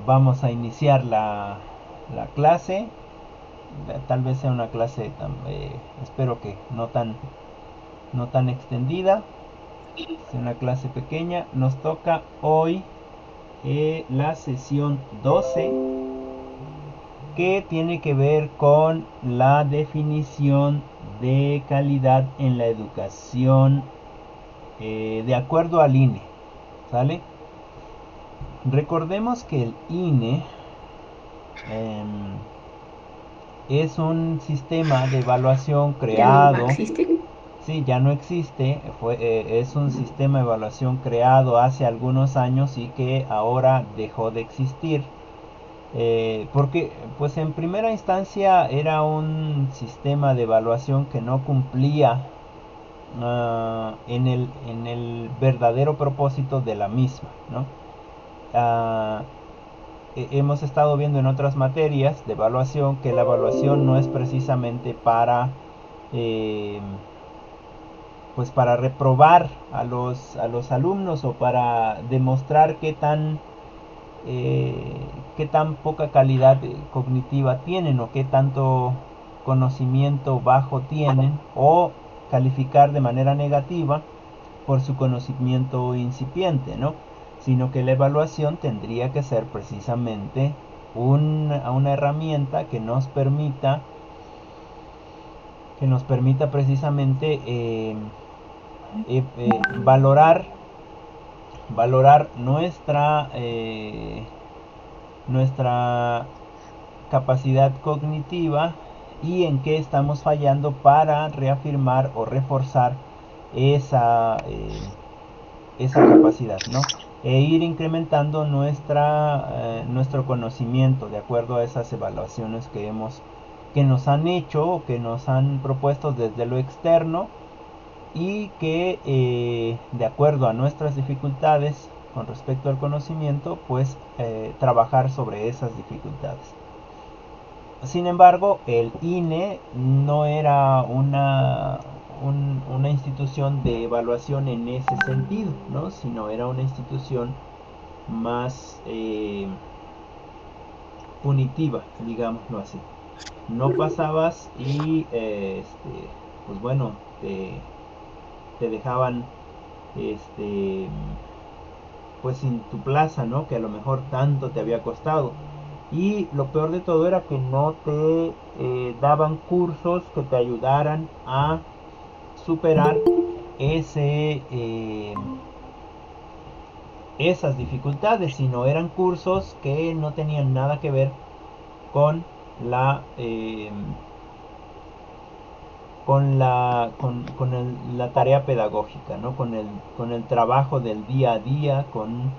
Vamos a iniciar la clase. Tal vez sea una clase, espero que no tan extendida. Es una clase pequeña. Nos toca hoy la sesión 12, que tiene que ver con la definición de calidad en la educación de acuerdo al INE. ¿Sale? Recordemos que el INE es un sistema de evaluación ¿Ya no creado. existe? Sí, ya no existe. Es un sistema de evaluación creado hace algunos años y que ahora dejó de existir. Porque, pues en primera instancia era un sistema de evaluación que no cumplía en el verdadero propósito de la misma, ¿no? Ah, Hemos estado viendo en otras materias de evaluación que la evaluación no es precisamente para eh, pues para reprobar a los alumnos o para demostrar qué tan poca calidad cognitiva tienen o qué tanto conocimiento bajo tienen, o calificar de manera negativa por su conocimiento incipiente, ¿no? Sino que la evaluación tendría que ser precisamente una herramienta que nos permita precisamente valorar nuestra capacidad cognitiva y en qué estamos fallando para reafirmar o reforzar esa capacidad, ¿no? E ir incrementando nuestro conocimiento de acuerdo a esas evaluaciones que nos han hecho o que nos han propuesto desde lo externo, y que de acuerdo a nuestras dificultades con respecto al conocimiento, pues trabajar sobre esas dificultades. Sin embargo, el INE no era una institución de evaluación en ese sentido, ¿no? Sino era una institución más punitiva, digámoslo así. No pasabas y pues bueno, te, te dejaban este, pues sin tu plaza, ¿no? Que a lo mejor tanto te había costado. Y lo peor de todo era que no te daban cursos que te ayudaran a superar ese, esas dificultades, sino eran cursos que no tenían nada que ver con la la tarea pedagógica, ¿no? Con el trabajo del día a día, con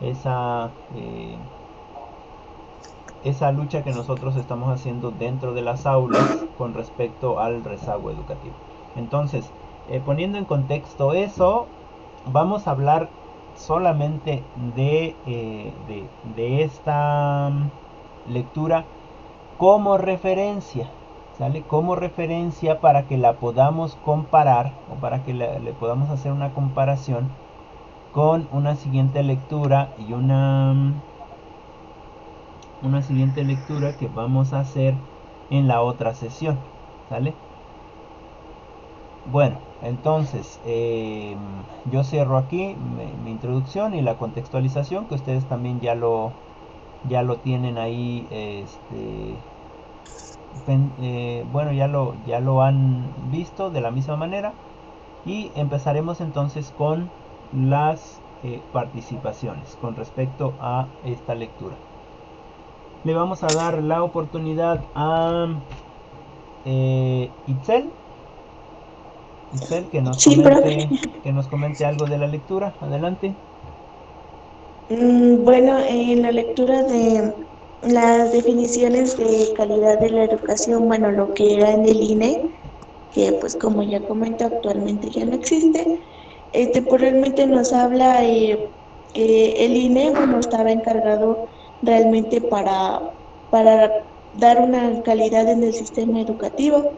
esa esa lucha que nosotros estamos haciendo dentro de las aulas con respecto al rezago educativo. Entonces, poniendo en contexto eso, vamos a hablar solamente de esta lectura como referencia, ¿sale? Como referencia para que la podamos comparar o para que le podamos hacer una comparación con una siguiente lectura y una siguiente lectura que vamos a hacer en la otra sesión, ¿sale? Bueno, entonces yo cierro aquí mi introducción y la contextualización, que ustedes también ya lo tienen ahí, bueno, ya lo han visto de la misma manera, y empezaremos entonces con las participaciones con respecto a esta lectura. Le vamos a dar la oportunidad a Itzel, Itzel Sí, profe. que nos comente algo de la lectura. Adelante. Bueno, en la lectura de las definiciones de calidad de la educación, bueno, lo que era en el INE, que pues como ya comento actualmente ya no existe, pues realmente nos habla que el INE, bueno, estaba encargado realmente para dar una calidad en el sistema educativo,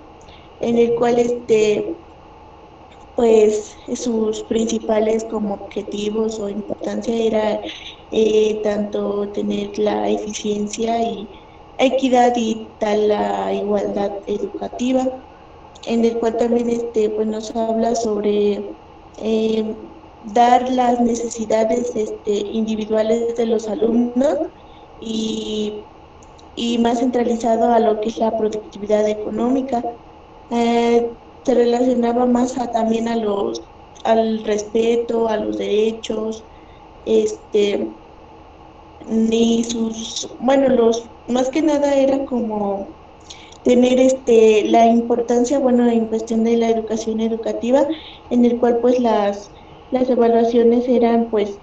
en el cual pues sus principales como objetivos o importancia era tanto tener la eficiencia y equidad y tal la igualdad educativa, en el cual también pues nos habla sobre eh, dar las necesidades individuales de los alumnos y, y más centralizado a lo que es la productividad económica. Se relacionaba más también al respeto, a los derechos, este, ni bueno, más que nada era como tener la importancia, bueno, en cuestión de la educación educativa, en el cual pues las evaluaciones eran pues,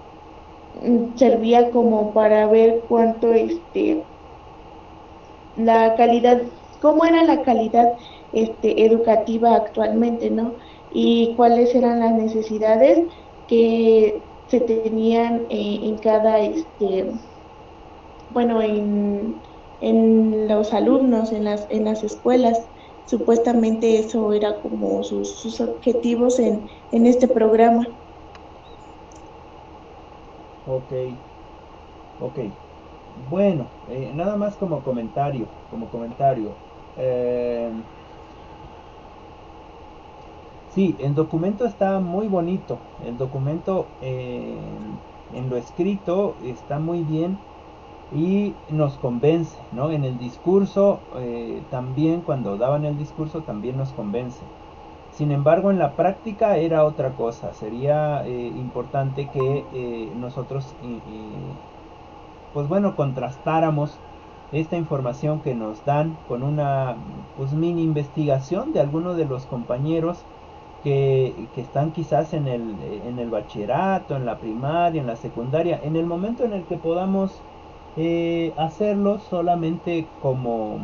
servía como para ver cuánto, la calidad, cómo era la calidad, educativa actualmente, ¿no? Y cuáles eran las necesidades que se tenían en cada, bueno, en los alumnos, en las escuelas. Supuestamente eso era como sus objetivos en este programa. Ok, ok. Bueno, nada más como comentario. Eh, sí, el documento está muy bonito. El documento en lo escrito está muy bien y nos convence, ¿no? En el discurso, también cuando daban el discurso, también nos convence. Sin embargo, en la práctica era otra cosa. Sería importante que nosotros, pues bueno, contrastáramos esta información que nos dan con una pues mini investigación de algunos de los compañeros que están quizás en el bachillerato, en la primaria, en la secundaria, en el momento en el que podamos hacerlo solamente como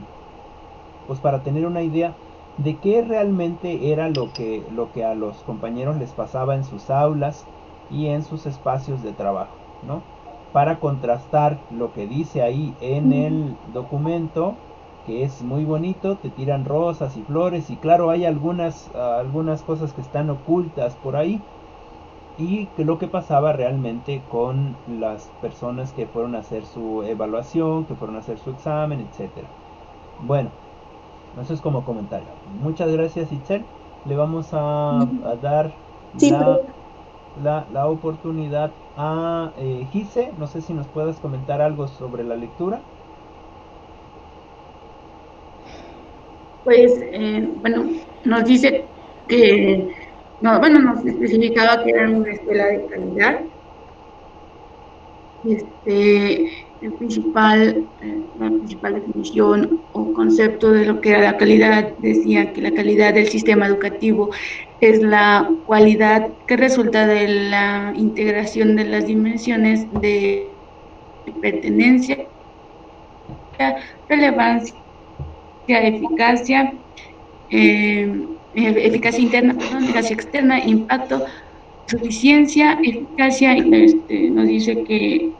pues para tener una idea de qué realmente era lo que a los compañeros les pasaba en sus aulas y en sus espacios de trabajo, ¿no? Para contrastar lo que dice ahí en el documento, que es muy bonito, te tiran rosas y flores y claro, hay algunas cosas que están ocultas por ahí y que lo que pasaba realmente con las personas que fueron a hacer su evaluación, que fueron a hacer su examen, etcétera. Bueno, eso es como comentario. Muchas gracias, Itzel. Le vamos a dar Sí, la, la oportunidad a Gise. No sé si nos puedas comentar algo sobre la lectura. Pues, bueno, nos dice que, no, bueno, nos especificaba que era una escuela de calidad. La principal definición o concepto de lo que era la calidad decía que la calidad del sistema educativo es la cualidad que resulta de la integración de las dimensiones de pertenencia, relevancia, eficacia, eficacia interna, perdón, eficacia externa, impacto, suficiencia, eficacia, nos dice que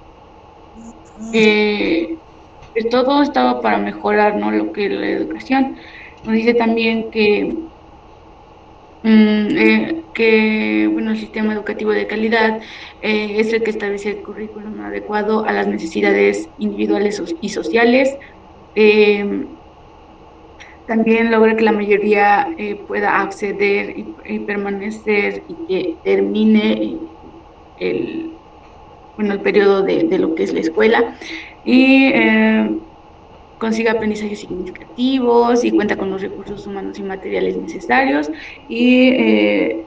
pues todo estaba para mejorar, ¿no? Lo que la educación. Nos dice también bueno, el sistema educativo de calidad es el que establece el currículum adecuado a las necesidades individuales y sociales. Eh, También logra que la mayoría pueda acceder y permanecer y que termine el, bueno, el periodo de lo que es la escuela. Y consiga aprendizajes significativos y cuenta con los recursos humanos y materiales necesarios y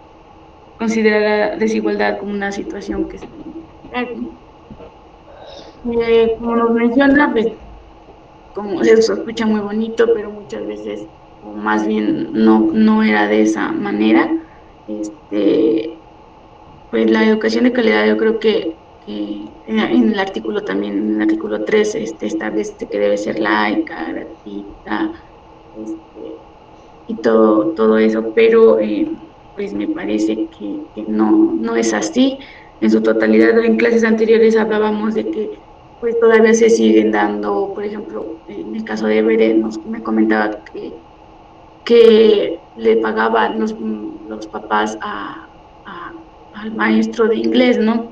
considera la desigualdad como una situación que se tiene que atacar, ¿no? Como nos menciona, pues como se escucha muy bonito, pero muchas veces, o más bien no era de esa manera. Este, pues la educación de calidad yo creo que en el artículo también, en el artículo 3 establece que debe ser laica, gratuita, este, y todo eso, pero pues me parece que no es así. En su totalidad, en clases anteriores hablábamos de que pues todavía se siguen dando, por ejemplo, en el caso de Beret, me comentaba que le pagaban los papás al maestro de inglés, ¿no?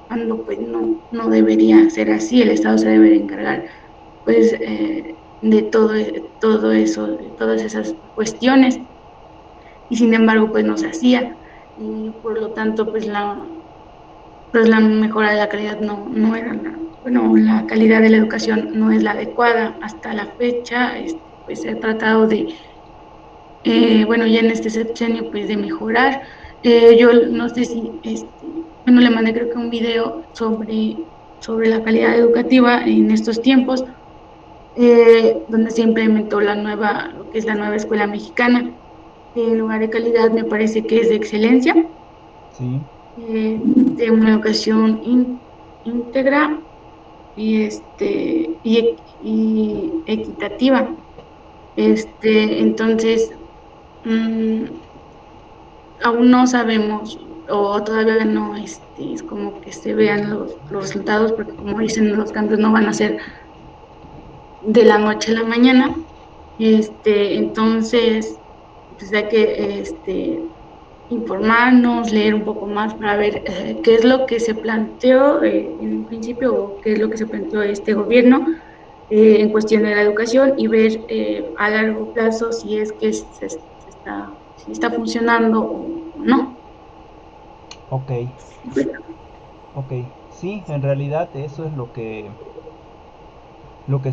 cuando pues no debería ser así. El Estado se debe de encargar pues de todo eso, de todas esas cuestiones, y sin embargo pues no se hacía, y por lo tanto pues la mejora de la calidad no era bueno, la calidad de la educación no es la adecuada hasta la fecha. Pues se ha tratado de, bueno, ya en este sexenio, pues de mejorar. Yo no sé si, bueno, le mandé creo que un video sobre la calidad educativa en estos tiempos, donde se implementó lo que es la nueva escuela mexicana, que en lugar de calidad me parece que es de excelencia, Sí, de una educación íntegra y equitativa. Entonces, mm, aún no sabemos o todavía no es como que se vean los resultados, porque como dicen, los cambios no van a ser de la noche a la mañana. Entonces, pues hay que informarnos, leer un poco más para ver qué es lo que se planteó en un principio, o qué es lo que se planteó este gobierno en cuestión de la educación, y ver a largo plazo si es que si está funcionando o no. ok, ok. Sí, en realidad eso es lo que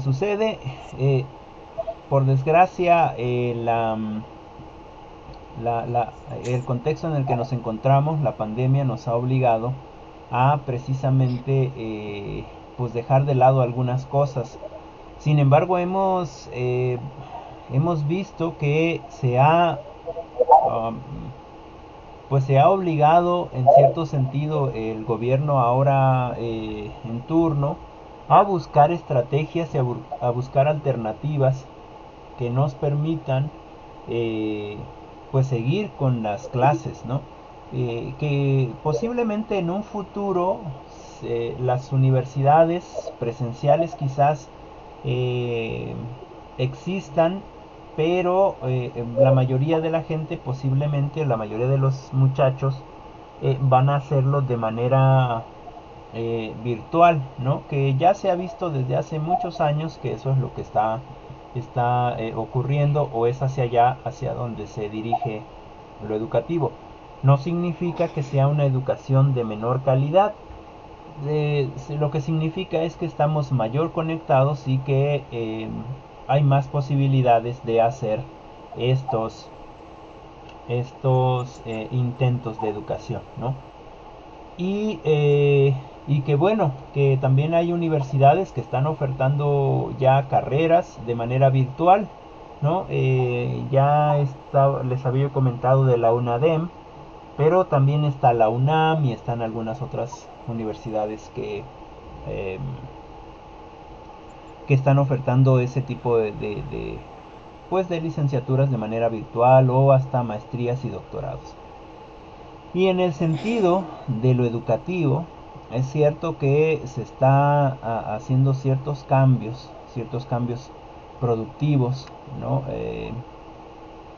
sucede. Eh, por desgracia, el contexto en el que nos encontramos, la pandemia, nos ha obligado a precisamente pues dejar de lado algunas cosas. Sin embargo, hemos visto que um, pues se ha obligado en cierto sentido el gobierno ahora en turno a buscar estrategias y a buscar alternativas que nos permitan eh, pues seguir con las clases, ¿no? Que posiblemente en un futuro las universidades presenciales quizás eh, existan, pero la mayoría de la gente, posiblemente la mayoría de los muchachos, van a hacerlo de manera virtual, ¿no? Que ya se ha visto desde hace muchos años que eso es lo que está ocurriendo, o es hacia allá, hacia donde se dirige lo educativo. No significa que sea una educación de menor calidad. Lo que significa es que estamos mayor conectados y que hay más posibilidades de hacer estos, estos intentos de educación, ¿no? Y, y que bueno, que también hay universidades que están ofertando ya carreras de manera virtual, ¿no? Les había comentado de la UNADEM, pero también está la UNAM y están algunas otras universidades eh, que están ofertando ese tipo pues de licenciaturas de manera virtual, o hasta maestrías y doctorados. Y en el sentido de lo educativo, es cierto que se está haciendo ciertos cambios productivos, ¿no?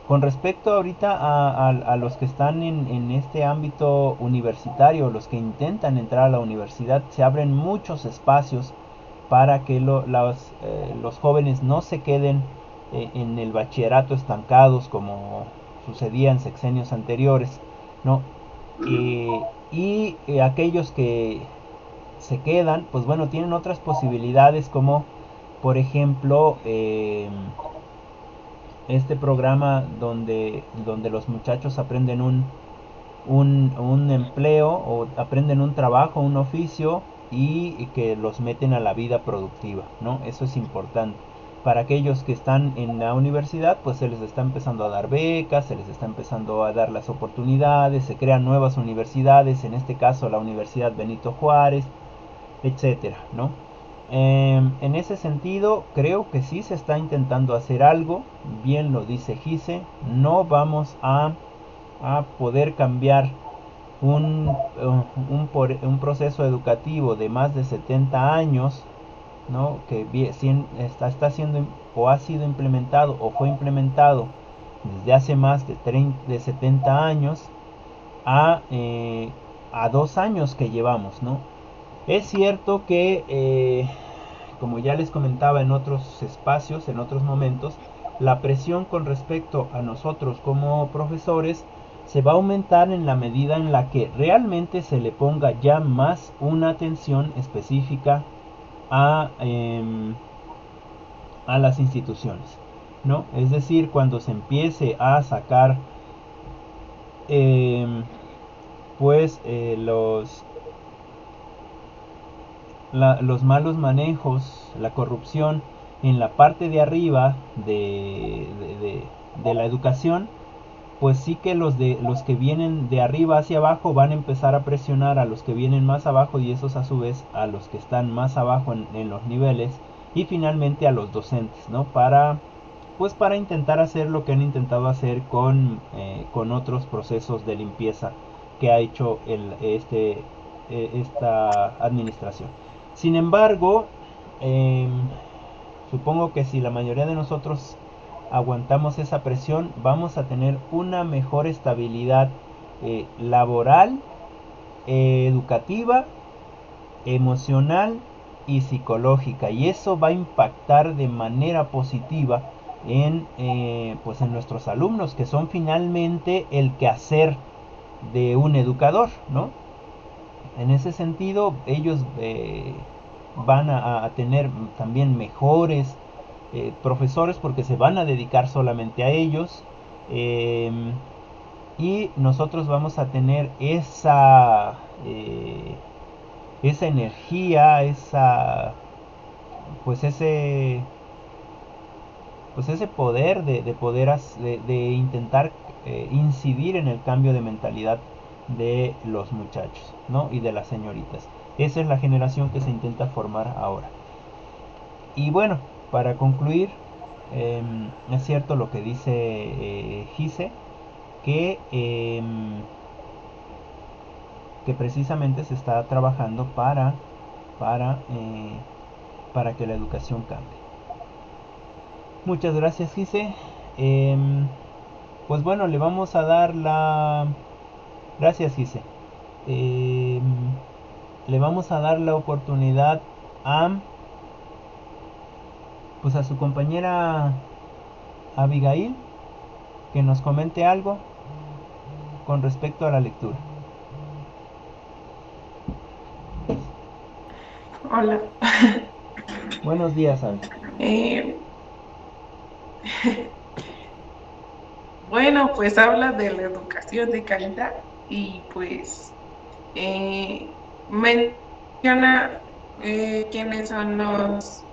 Con respecto ahorita a los que están en este ámbito universitario, los que intentan entrar a la universidad, se abren muchos espacios para que los jóvenes no se queden en el bachillerato estancados como sucedía en sexenios anteriores, ¿no? Y aquellos que se quedan, pues bueno, tienen otras posibilidades, como por ejemplo este programa donde los muchachos aprenden un empleo, o aprenden un trabajo, un oficio, y que los meten a la vida productiva, ¿no? Eso es importante. Para aquellos que están en la universidad, pues se les está empezando a dar becas, se les está empezando a dar las oportunidades, se crean nuevas universidades, en este caso la Universidad Benito Juárez, etcétera, ¿no? En ese sentido, creo que sí se está intentando hacer algo. Bien lo dice Gise, no vamos a poder cambiar un proceso educativo de más de 70 años, ¿no? Que está siendo o ha sido implementado o fue implementado desde hace más de 70 años a, a 2 años que llevamos, ¿no? Es cierto que, como ya les comentaba en otros espacios, en otros momentos, la presión con respecto a nosotros como profesores se va a aumentar en la medida en la que realmente se le ponga ya más una atención específica a, a las instituciones, ¿no? Es decir, cuando se empiece a sacar eh, pues los malos manejos, la corrupción en la parte de arriba de la educación, pues sí que los que vienen de arriba hacia abajo van a empezar a presionar a los que vienen más abajo, y esos a su vez a los que están más abajo en los niveles, y finalmente a los docentes, ¿no? Para intentar hacer lo que han intentado hacer con otros procesos de limpieza que ha hecho esta administración. Sin embargo, eh, supongo que si la mayoría de nosotros aguantamos esa presión, vamos a tener una mejor estabilidad laboral, educativa, emocional y psicológica, y eso va a impactar de manera positiva pues en nuestros alumnos, que son finalmente el quehacer de un educador, ¿no? En ese sentido, ellos van a tener también mejores profesores, porque se van a dedicar solamente a ellos, eh, y nosotros vamos a tener esa energía, pues ese pues ese poder de poder de intentar incidir en el cambio de mentalidad de los muchachos, ¿no? Y de las señoritas. Esa es la generación que se intenta formar ahora. Y bueno, para concluir, es cierto lo que dice Gise, que, que precisamente se está trabajando para, eh, para que la educación cambie. Muchas gracias, Gise. Pues bueno, le vamos a dar la... Gracias, Gise. Eh, Le vamos a dar la oportunidad a... Pues a su compañera Abigail, que nos comente algo con respecto a la lectura. Hola. Buenos días, Abby. Eh, bueno, pues habla de la educación de calidad y pues menciona quiénes son los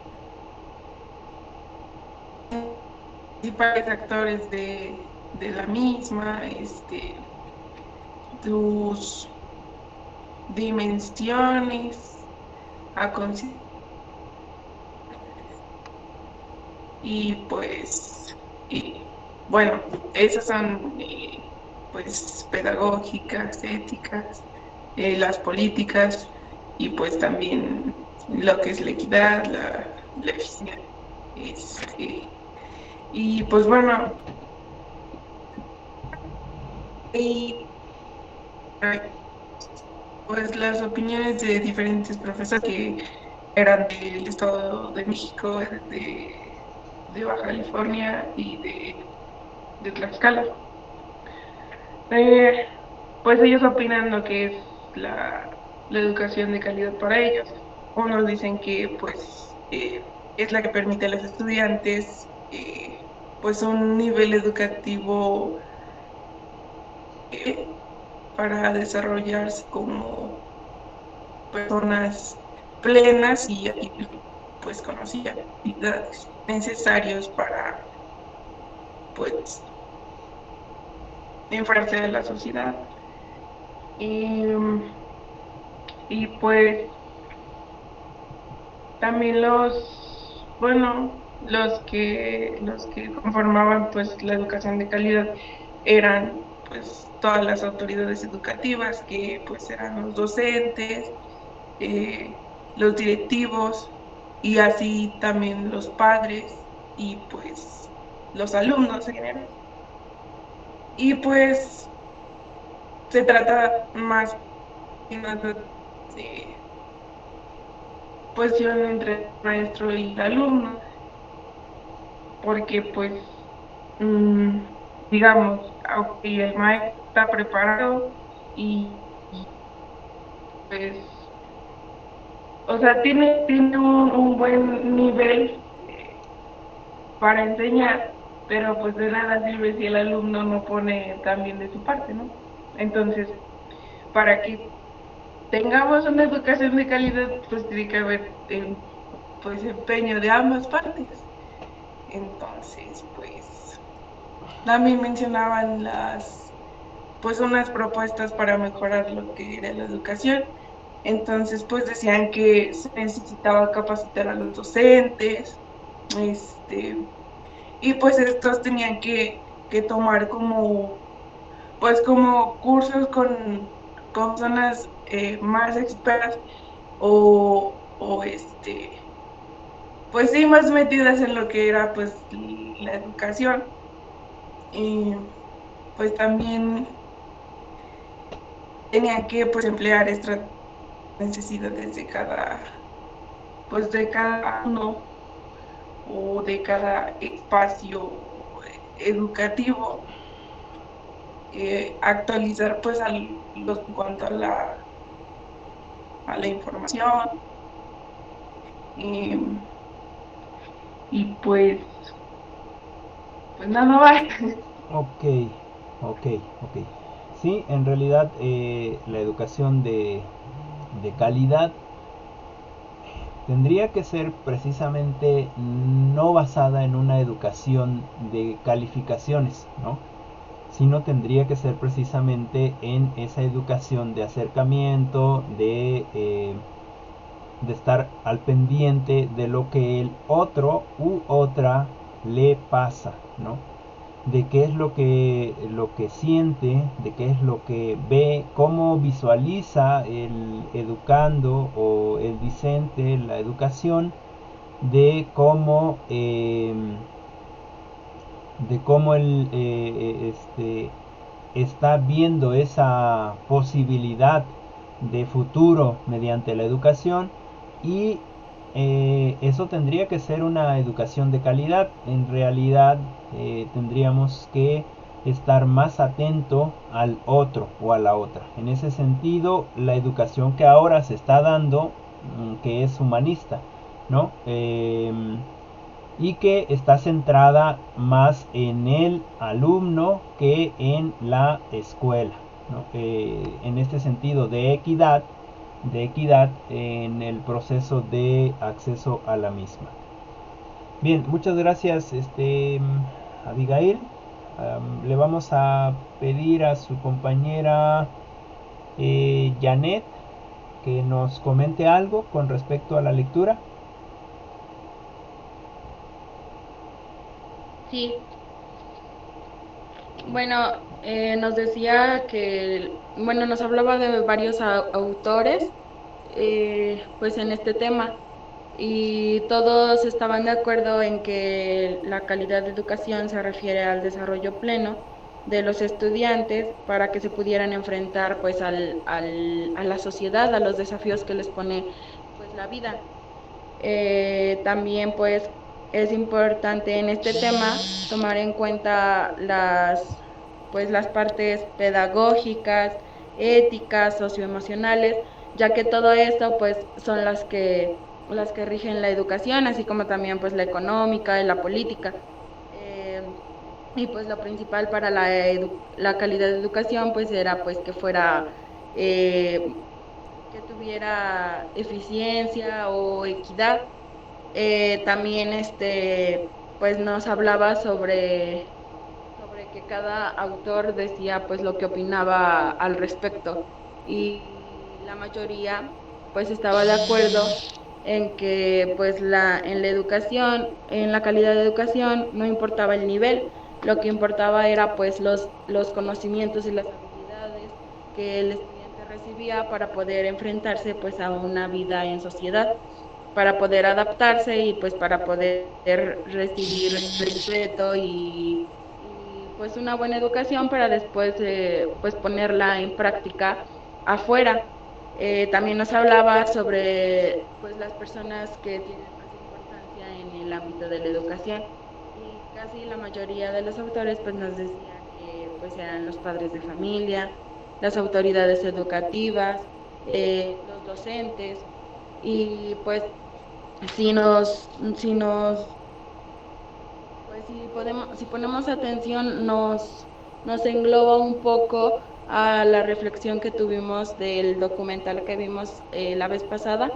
principales actores de la misma, sus dimensiones a considerar. Y pues, bueno, esas son pues pedagógicas, éticas, las políticas y pues también lo que es la equidad, la eficiencia. Y pues bueno, y pues las opiniones de diferentes profesores que eran del Estado de México, de Baja California y de Tlaxcala. Pues ellos opinan lo que es la educación de calidad para ellos. Unos dicen que pues es la que permite a los estudiantes pues un nivel educativo para desarrollarse como personas plenas y pues con las habilidades necesarios para pues enfrentarse a la sociedad. Y pues también los que conformaban pues la educación de calidad eran pues todas las autoridades educativas, que pues eran los docentes, los directivos y así también los padres y pues los alumnos en general. Y pues se trata más que nada posición entre el maestro y el alumno, porque pues, digamos, aunque el maestro está preparado y pues, o sea, tiene un buen nivel para enseñar, pero pues de nada sirve si el alumno no pone también de su parte, ¿no? Entonces, para que tengamos una educación de calidad, pues tiene que haber pues empeño de ambas partes. Entonces, pues también mencionaban pues unas propuestas para mejorar lo que era la educación. Entonces, pues decían que se necesitaba capacitar a los docentes, y pues estos tenían que tomar pues como cursos con zonas más expertas o pues sí, más metidas en lo que era pues la educación. Y pues también tenían que pues emplear estas necesidades pues de cada uno o de cada espacio educativo, actualizar pues en cuanto a la información y, y pues nada más. Ok, ok, ok. Sí, en realidad la educación de calidad tendría que ser precisamente no basada en una educación de calificaciones, ¿no? Sino tendría que ser precisamente en esa educación de acercamiento, de estar al pendiente de lo que el otro u otra le pasa, ¿no? De qué es lo que siente, de qué es lo que ve, cómo visualiza el educando o el discente la educación, de cómo está viendo esa posibilidad de futuro mediante la educación y eso tendría que ser una educación de calidad. En realidad tendríamos que estar más atento al otro o a la otra. En ese sentido, la educación que ahora se está dando, que es humanista, ¿no? Y que está centrada más en el alumno que en la escuela, ¿no? En este sentido de equidad en el proceso de acceso a la misma. Bien, muchas gracias, Abigail. Le vamos a pedir a su compañera Janet que nos comente algo con respecto a la lectura. Sí, bueno, nos decía bueno, nos hablaba de varios autores, pues en este tema, y todos estaban de acuerdo en que la calidad de educación se refiere al desarrollo pleno de los estudiantes para que se pudieran enfrentar pues a la sociedad, a los desafíos que les pone pues la vida. También pues es importante en este tema tomar en cuenta pues las partes pedagógicas, éticas, socioemocionales, ya que todo esto pues son las que rigen la educación, así como también pues la económica y la política. Eh, y pues lo principal para la calidad de educación pues era pues eh, que tuviera eficiencia o equidad. También pues nos hablaba sobre que cada autor decía pues lo que opinaba al respecto y la mayoría pues estaba de acuerdo en que pues en la educación, en la calidad de educación no importaba el nivel, lo que importaba era pues los conocimientos y las habilidades que el estudiante recibía para poder enfrentarse pues a una vida en sociedad, para poder adaptarse y pues para poder recibir respeto y pues una buena educación para después pues ponerla en práctica afuera. También nos hablaba sobre pues las personas que tienen más importancia en el ámbito de la educación, y casi la mayoría de los autores pues nos decían que pues eran los padres de familia, las autoridades educativas, los docentes, y pues si nos, si nos, pues si ponemos atención, nos engloba un poco a la reflexión que tuvimos del documental que vimos la vez pasada,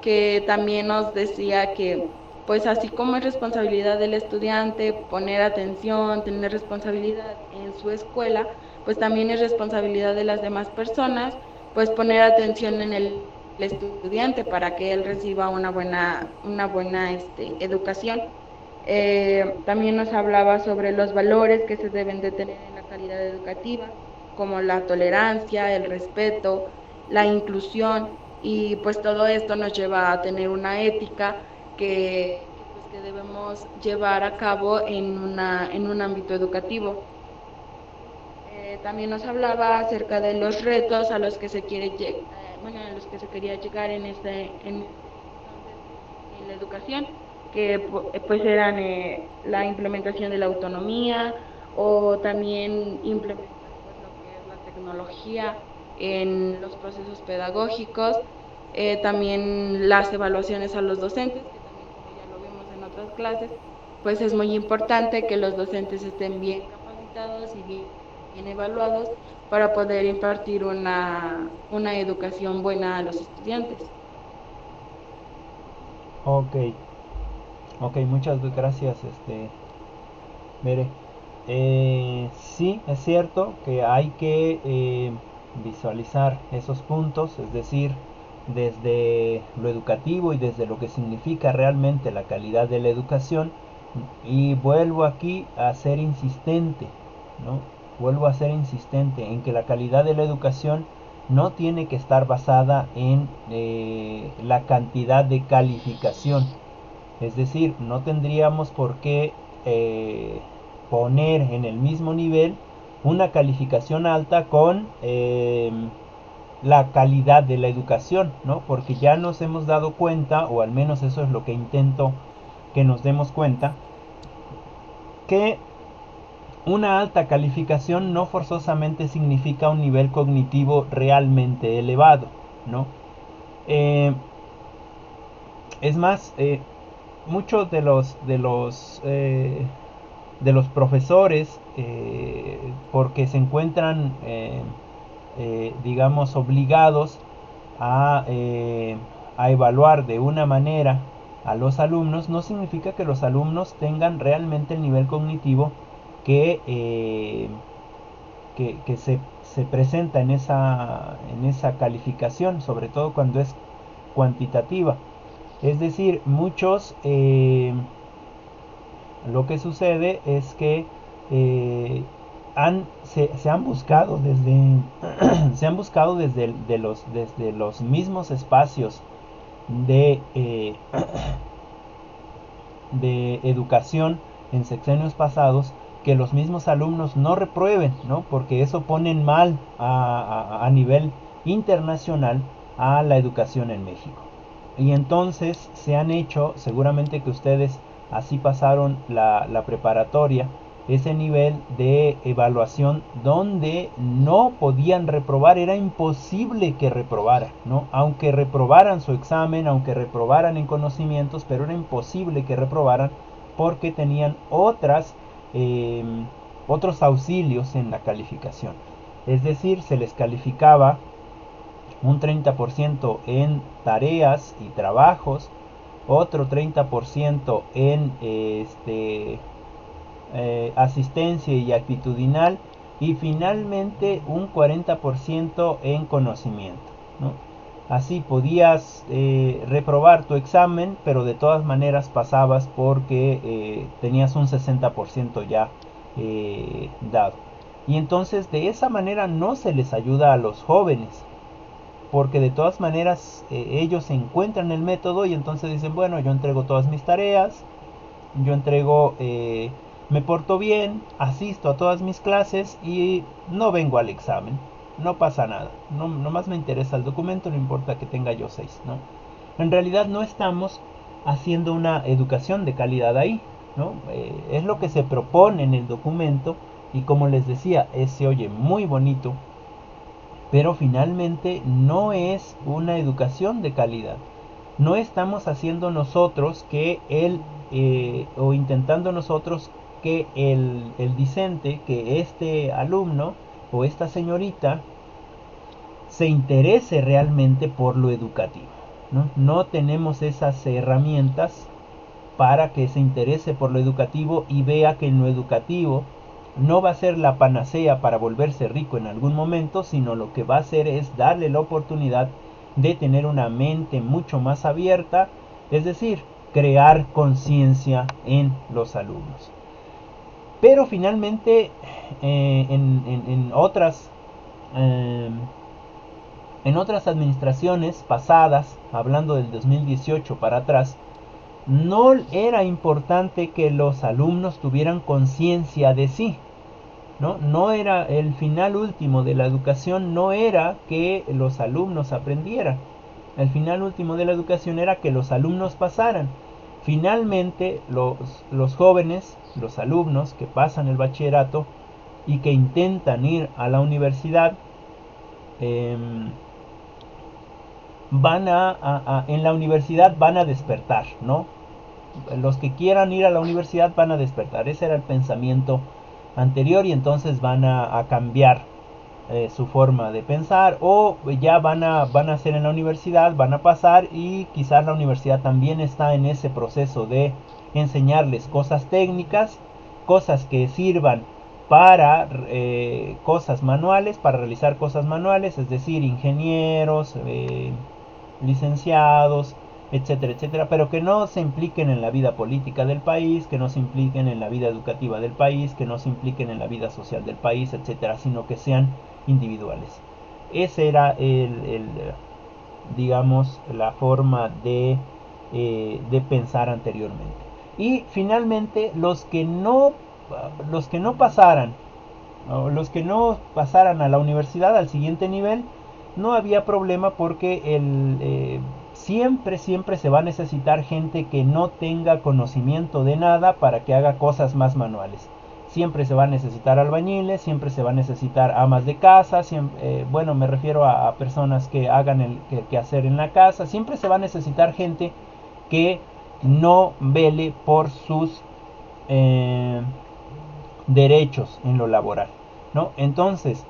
que también nos decía que, pues así como es responsabilidad del estudiante poner atención, tener responsabilidad en su escuela, pues también es responsabilidad de las demás personas, pues poner atención en el estudiante para que él reciba una buena educación. También nos hablaba sobre los valores que se deben de tener en la calidad educativa, como la tolerancia, el respeto, la inclusión, y pues todo esto nos lleva a tener una ética pues, que debemos llevar a cabo en un ámbito educativo. También nos hablaba acerca de los retos a los que se quiere a los que se quería llegar en la educación, que pues eran la implementación de la autonomía, o también implementar pues lo que es la tecnología en los procesos pedagógicos, también las evaluaciones a los docentes, que también como ya lo vimos en otras clases, pues es muy importante que los docentes estén bien capacitados y bien evaluados para poder impartir una educación buena a los estudiantes. Ok, ok, muchas gracias, Bere. Sí, es cierto que hay que visualizar esos puntos, es decir, desde lo educativo y desde lo que significa realmente la calidad de la educación. Y vuelvo aquí a ser insistente, ¿no? Vuelvo a ser insistente en que la calidad de la educación no tiene que estar basada en la cantidad de calificación. Es decir, no tendríamos por qué poner en el mismo nivel una calificación alta con la calidad de la educación, ¿no? Porque ya nos hemos dado cuenta, o al menos eso es lo que intento que nos demos cuenta, que una alta calificación no forzosamente significa un nivel cognitivo realmente elevado, ¿no? Eh, es más, muchos de los profesores, porque se encuentran, digamos, obligados a, eh, a evaluar de una manera a los alumnos, no significa que los alumnos tengan realmente el nivel cognitivo que, que se presenta en esa calificación, sobre todo cuando es cuantitativa. Es decir, muchos, lo que sucede es que se han buscado desde se han buscado desde los mismos espacios de, de educación en sexenios pasados, que los mismos alumnos no reprueben, ¿no? Porque eso pone mal a nivel internacional a la educación en México. Y entonces se han hecho, seguramente que ustedes así pasaron la preparatoria, ese nivel de evaluación donde no podían reprobar, era imposible que reprobara, ¿no? Aunque reprobaran su examen, aunque reprobaran en conocimientos, pero era imposible que reprobaran porque tenían eh, otros auxilios en la calificación. Es decir, se les calificaba un 30% en tareas y trabajos, otro 30% en asistencia y actitudinal, y finalmente un 40% en conocimiento, ¿no? Así podías reprobar tu examen, pero de todas maneras pasabas porque tenías un 60% ya dado. Y entonces de esa manera no se les ayuda a los jóvenes, porque de todas maneras ellos encuentran el método y entonces dicen, bueno, yo entrego todas mis tareas, yo entrego, me porto bien, asisto a todas mis clases y no vengo al examen. no pasa nada, no, nomás me interesa el documento, no importa que tenga yo 6, ¿no? En realidad no estamos haciendo una educación de calidad ahí, ¿no? Es lo que se propone en el documento y como les decía, se oye muy bonito, pero finalmente no es una educación de calidad. No estamos haciendo nosotros que o intentando nosotros que el discente, que este alumno o esta señorita se interese realmente por lo educativo, ¿no? No tenemos esas herramientas para que se interese por lo educativo y vea que en lo educativo no va a ser la panacea para volverse rico en algún momento, sino lo que va a hacer es darle la oportunidad de tener una mente mucho más abierta, es decir, crear conciencia en los alumnos. Pero finalmente en otras en otras administraciones pasadas, hablando del 2018 para atrás, no era importante que los alumnos tuvieran conciencia de sí, ¿no? No era el final último de la educación, no era que los alumnos aprendieran. El final último de la educación era que los alumnos pasaran. Finalmente, los jóvenes, los alumnos que pasan el bachillerato y que intentan ir a la universidad, eh, en la universidad van a despertar, ¿no? Los que quieran ir a la universidad van a despertar. Ese era el pensamiento anterior y entonces van a cambiar su forma de pensar o ya van a hacer en la universidad, van a pasar y quizás la universidad también está en ese proceso de enseñarles cosas técnicas, cosas que sirvan para cosas manuales, para realizar cosas manuales, es decir, ingenieros, licenciados, etcétera, etcétera, pero que no se impliquen en la vida política del país, que no se impliquen en la vida educativa del país, que no se impliquen en la vida social del país, etcétera, sino que sean individuales. Ese era digamos, la forma de pensar anteriormente. Y finalmente, los que no pasaran, o los que no pasaran a la universidad al siguiente nivel, no había problema porque siempre se va a necesitar gente que no tenga conocimiento de nada para que haga cosas más manuales. Siempre se va a necesitar albañiles, siempre se va a necesitar amas de casa, bueno, me refiero a personas que hagan el quehacer en la casa, siempre se va a necesitar gente que no vele por sus derechos en lo laboral, ¿no? Entonces,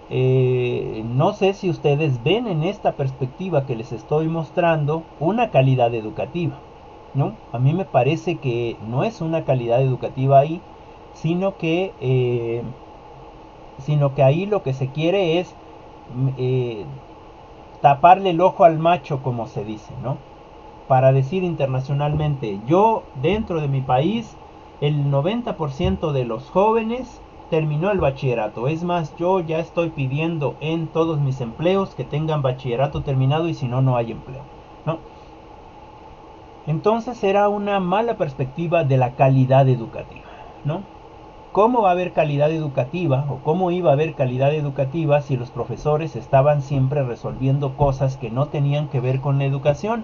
no sé si ustedes ven en esta perspectiva que les estoy mostrando una calidad educativa, ¿no? A mí me parece que no es una calidad educativa ahí, sino que, ahí lo que se quiere es eh, taparle el ojo al macho, como se dice, ¿no? Para decir internacionalmente, yo dentro de mi país, el 90% de los jóvenes terminó el bachillerato. Es más, yo ya estoy pidiendo en todos mis empleos que tengan bachillerato terminado y si no, no hay empleo, ¿no? Entonces era una mala perspectiva de la calidad educativa, ¿no? ¿Cómo va a haber calidad educativa o cómo iba a haber calidad educativa si los profesores estaban siempre resolviendo cosas que no tenían que ver con la educación?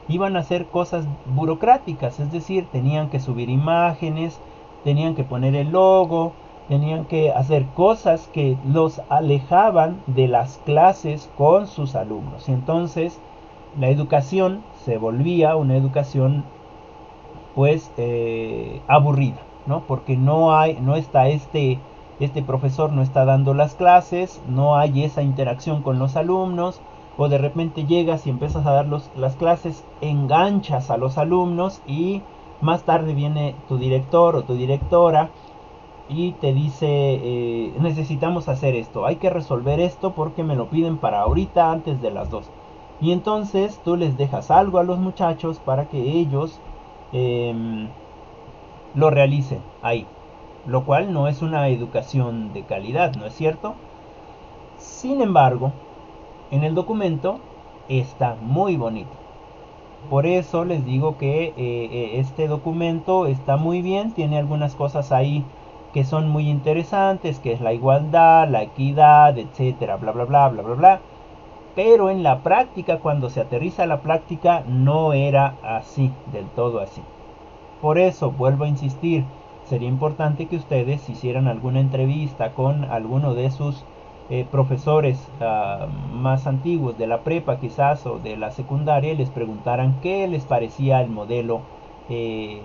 Iban a hacer cosas burocráticas, es decir, tenían que subir imágenes, tenían que poner el logo, tenían que hacer cosas que los alejaban de las clases con sus alumnos. Y entonces la educación se volvía una educación pues aburrida, ¿no? Porque no está este profesor no está dando las clases, no hay esa interacción con los alumnos, o de repente llegas y empiezas a dar las clases, enganchas a los alumnos y más tarde viene tu director o tu directora y te dice necesitamos hacer esto, hay que resolver esto porque me lo piden para ahorita antes de las 2. Y entonces tú les dejas algo a los muchachos para que ellos eh, lo realicen ahí, lo cual no es una educación de calidad, ¿no es cierto? Sin embargo, en el documento está muy bonito. Por eso les digo que este documento está muy bien, tiene algunas cosas ahí que son muy interesantes, que es la igualdad, la equidad, etcétera, bla bla bla bla bla bla. Pero en la práctica, cuando se aterriza a la práctica, no era así, del todo así. Por eso, vuelvo a insistir, sería importante que ustedes hicieran alguna entrevista con alguno de sus profesores más antiguos de la prepa quizás o de la secundaria y les preguntaran qué les parecía el modelo eh,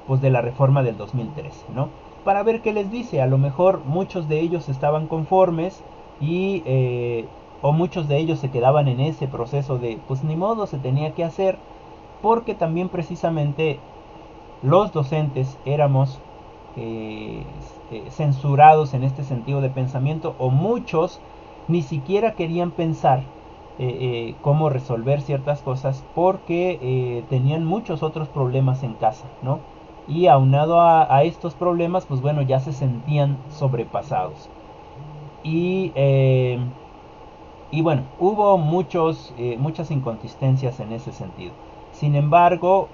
pues de la reforma del 2013, ¿no? Para ver qué les dice. A lo mejor muchos de ellos estaban conformes y o muchos de ellos se quedaban en ese proceso de pues ni modo, se tenía que hacer, porque también precisamente los docentes éramos censurados en este sentido de pensamiento, o muchos ni siquiera querían pensar cómo resolver ciertas cosas porque tenían muchos otros problemas en casa, ¿no? Y aunado a estos problemas, pues bueno, ya se sentían sobrepasados. Y, eh, y bueno, hubo muchas inconsistencias en ese sentido. Sin embargo,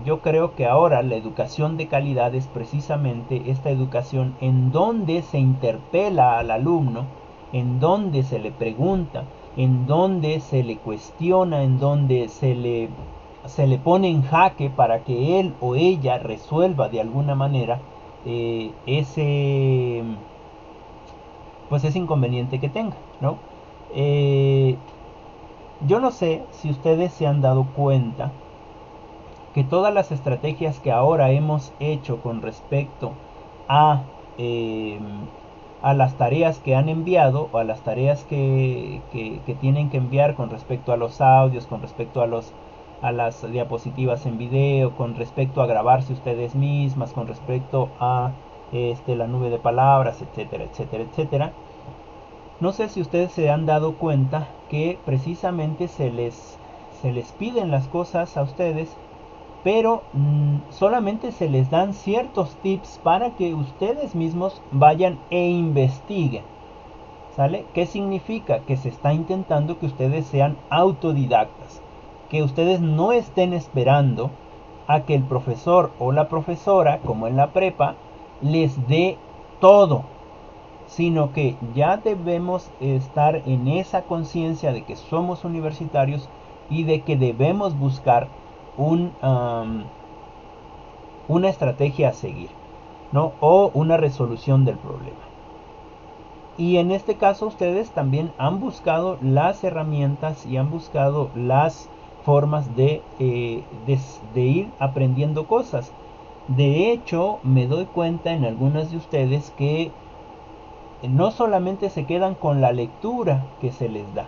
yo creo que ahora la educación de calidad es precisamente esta educación en donde se interpela al alumno, en donde se le pregunta, en donde se le cuestiona, en donde se le pone en jaque para que él o ella resuelva de alguna manera ese pues ese inconveniente que tenga, ¿no? Eh, yo no sé si ustedes se han dado cuenta que todas las estrategias que ahora hemos hecho con respecto a, eh, a las tareas que han enviado o a las tareas que tienen que enviar con respecto a los audios, con respecto a las diapositivas en video, con respecto a grabarse ustedes mismas, con respecto a la nube de palabras, etcétera, etcétera, etcétera. No sé si ustedes se han dado cuenta que precisamente se les piden las cosas a ustedes, pero solamente se les dan ciertos tips para que ustedes mismos vayan e investiguen. ¿Sale? ¿Qué significa? Que se está intentando que ustedes sean autodidactas, que ustedes no estén esperando a que el profesor o la profesora, como en la prepa, les dé todo, sino que ya debemos estar en esa conciencia de que somos universitarios y de que debemos buscar una estrategia a seguir, ¿no? O una resolución del problema. Y en este caso ustedes también han buscado las herramientas y han buscado las formas de ir aprendiendo cosas. De hecho, me doy cuenta en algunas de ustedes que no solamente se quedan con la lectura que se les da,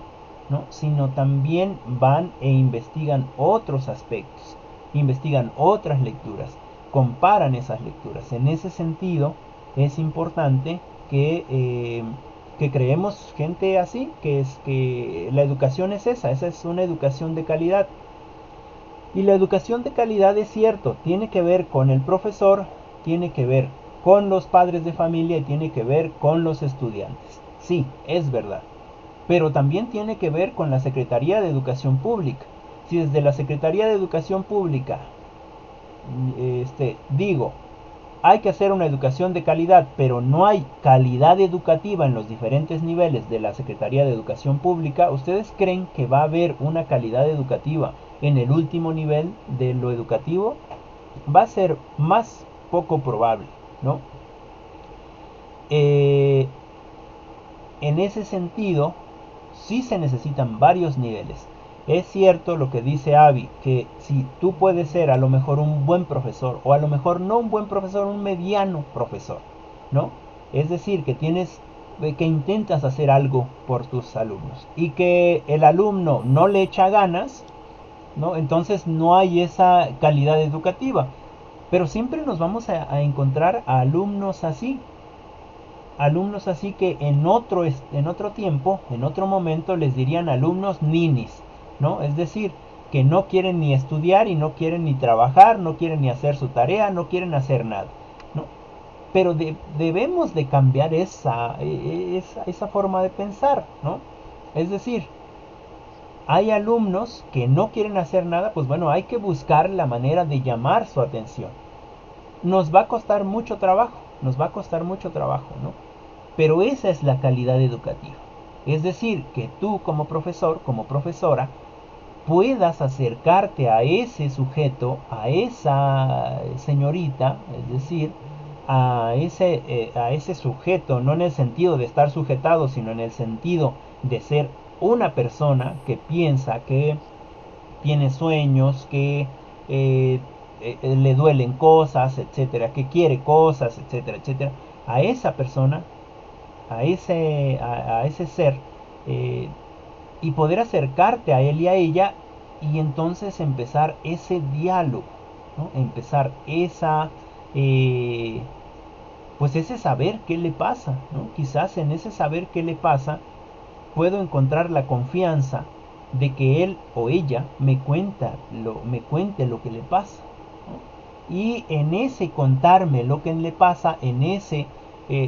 ¿no? Sino también van e investigan otros aspectos, investigan otras lecturas, comparan esas lecturas. En ese sentido, es importante que creemos gente así, que la educación es esa es una educación de calidad. Y la educación de calidad es cierto, tiene que ver con el profesor, tiene que ver con los padres de familia y tiene que ver con los estudiantes. Sí, es verdad. Pero también tiene que ver con la Secretaría de Educación Pública. Si desde la Secretaría de Educación Pública digo, hay que hacer una educación de calidad, pero no hay calidad educativa en los diferentes niveles de la Secretaría de Educación Pública, ¿ustedes creen que va a haber una calidad educativa en el último nivel de lo educativo? Va a ser más poco probable, ¿no? En ese sentido, sí se necesitan varios niveles. Es cierto lo que dice Avi, que si tú puedes ser a lo mejor un buen profesor, o a lo mejor no un buen profesor, un mediano profesor, ¿no? Es decir, que intentas hacer algo por tus alumnos y que el alumno no le echa ganas, ¿no? Entonces no hay esa calidad educativa. Pero siempre nos vamos a encontrar a alumnos así, que en otro tiempo, en otro momento les dirían alumnos ninis, ¿no? Es decir, que no quieren ni estudiar y no quieren ni trabajar, no quieren ni hacer su tarea, no quieren hacer nada, ¿no? Pero debemos de cambiar esa forma de pensar, ¿no? Es decir, hay alumnos que no quieren hacer nada, pues bueno, hay que buscar la manera de llamar su atención. Nos va a costar mucho trabajo, nos va a costar mucho trabajo, ¿no? Pero esa es la calidad educativa. Es decir, que tú como profesor, como profesora, puedas acercarte a ese sujeto, a esa señorita, es decir, a ese sujeto, no en el sentido de estar sujetado, sino en el sentido de ser una persona que piensa, que tiene sueños, que le duelen cosas, etcétera, que quiere cosas, etcétera, etcétera. A esa persona, a ese ser, eh, y poder acercarte a él y a ella y entonces empezar ese diálogo, ¿no? Empezar eh, pues ese saber qué le pasa, ¿no? Quizás en ese saber qué le pasa puedo encontrar la confianza de que él o ella me cuente lo que le pasa, ¿no? Y en ese contarme lo que le pasa, en ese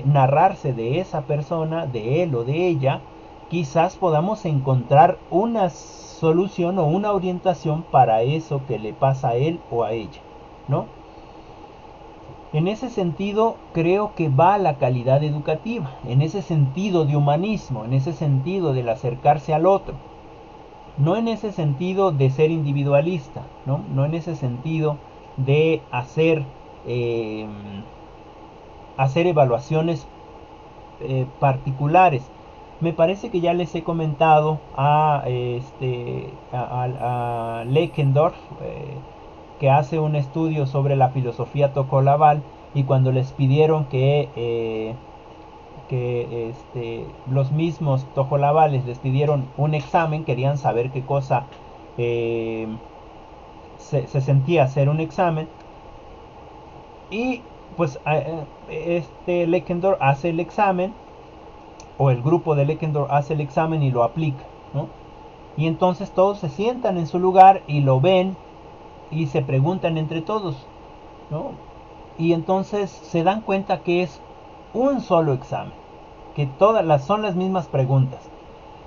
narrarse de esa persona, de él o de ella, quizás podamos encontrar una solución o una orientación para eso que le pasa a él o a ella, ¿no? En ese sentido, creo que va la calidad educativa, en ese sentido de humanismo, en ese sentido del acercarse al otro, no en ese sentido de ser individualista, no en ese sentido de eh, hacer evaluaciones particulares. Me parece que ya les he comentado a Leckendorf, que hace un estudio sobre la filosofía Tocolaval, y cuando les pidieron los mismos Tojolabales les pidieron un examen, querían saber qué cosa eh, se sentía hacer un examen, y pues Leckendorf hace el examen, o el grupo de Leckendorf hace el examen y lo aplica, ¿no? Y entonces todos se sientan en su lugar y lo ven y se preguntan entre todos, ¿no? Y entonces se dan cuenta que es un solo examen, que son las mismas preguntas.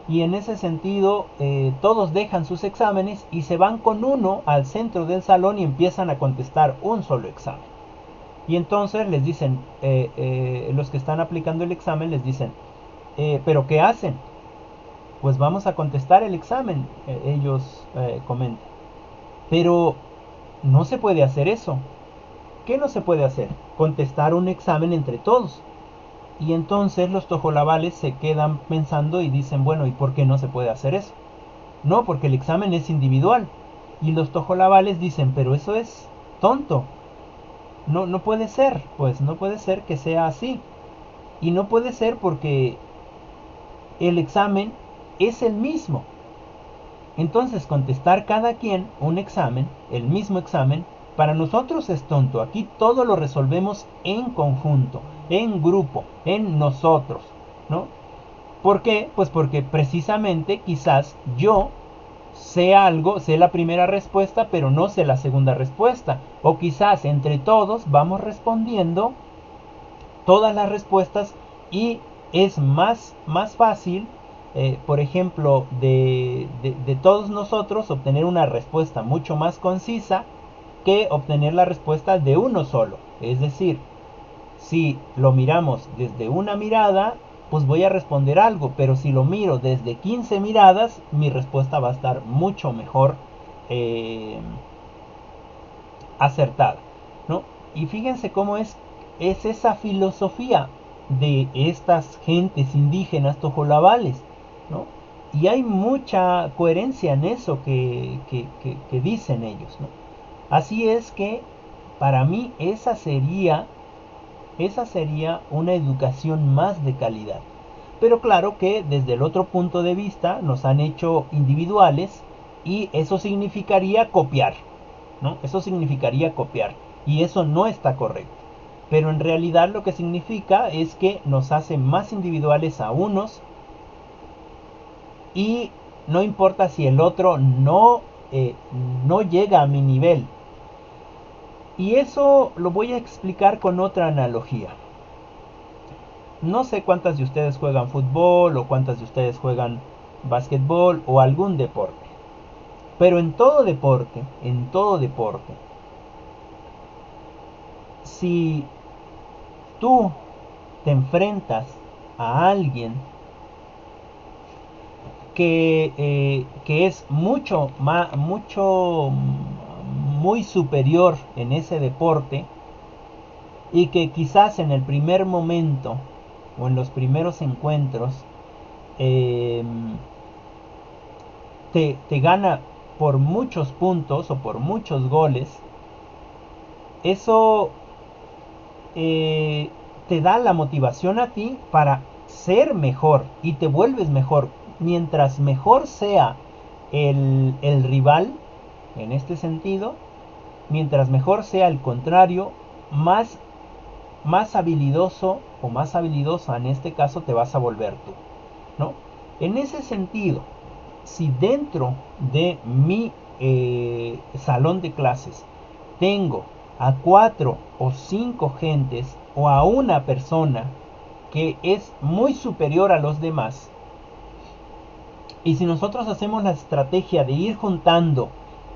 Y en ese sentido todos dejan sus exámenes y se van con uno al centro del salón y empiezan a contestar un solo examen. Y entonces les dicen, los que están aplicando el examen les dicen, ¿pero qué hacen? Pues vamos a contestar el examen, ellos comentan. Pero no se puede hacer eso. ¿Qué no se puede hacer? Contestar un examen entre todos. Y entonces los tojolabales se quedan pensando y dicen, bueno, ¿y por qué no se puede hacer eso? No, porque el examen es individual. Y los tojolabales dicen, pero eso es tonto. No puede ser, pues no puede ser que sea así. Y no puede ser porque el examen es el mismo. Entonces contestar cada quien un examen, el mismo examen, para nosotros es tonto. Aquí todo lo resolvemos en conjunto, en grupo, en nosotros, ¿no? ¿Por qué? Pues porque precisamente quizás yo sé algo, sé la primera respuesta, pero no sé la segunda respuesta. O quizás entre todos vamos respondiendo todas las respuestas y es más fácil, por ejemplo, de todos nosotros obtener una respuesta mucho más concisa que obtener la respuesta de uno solo. Es decir, si lo miramos desde una mirada, pues voy a responder algo, pero si lo miro desde 15 miradas, mi respuesta va a estar mucho mejor eh, acertada, ¿no? Y fíjense cómo es esa filosofía de estas gentes indígenas tojolabales, ¿no? Y hay mucha coherencia en eso que dicen ellos, ¿no? Así es que para mí esa sería una educación más de calidad. Pero claro que desde el otro punto de vista nos han hecho individuales y eso significaría copiar, ¿no? Eso significaría copiar y eso no está correcto. Pero en realidad lo que significa es que nos hace más individuales a unos y no importa si el otro no llega a mi nivel. Y eso lo voy a explicar con otra analogía. No sé cuántas de ustedes juegan fútbol o cuántas de ustedes juegan básquetbol o algún deporte. Pero en todo deporte, si tú te enfrentas a alguien que es muy superior en ese deporte, y que quizás en el primer momento o en los primeros encuentros eh, te gana por muchos puntos o por muchos goles, eso te da la motivación a ti para ser mejor y te vuelves mejor. Mientras mejor sea el rival, en este sentido, mientras mejor sea el contrario, más habilidoso o más habilidosa en este caso te vas a volver tú, ¿no? En ese sentido, si dentro de mi salón de clases tengo a 4 o 5 gentes o a una persona que es muy superior a los demás, y si nosotros hacemos la estrategia de ir juntando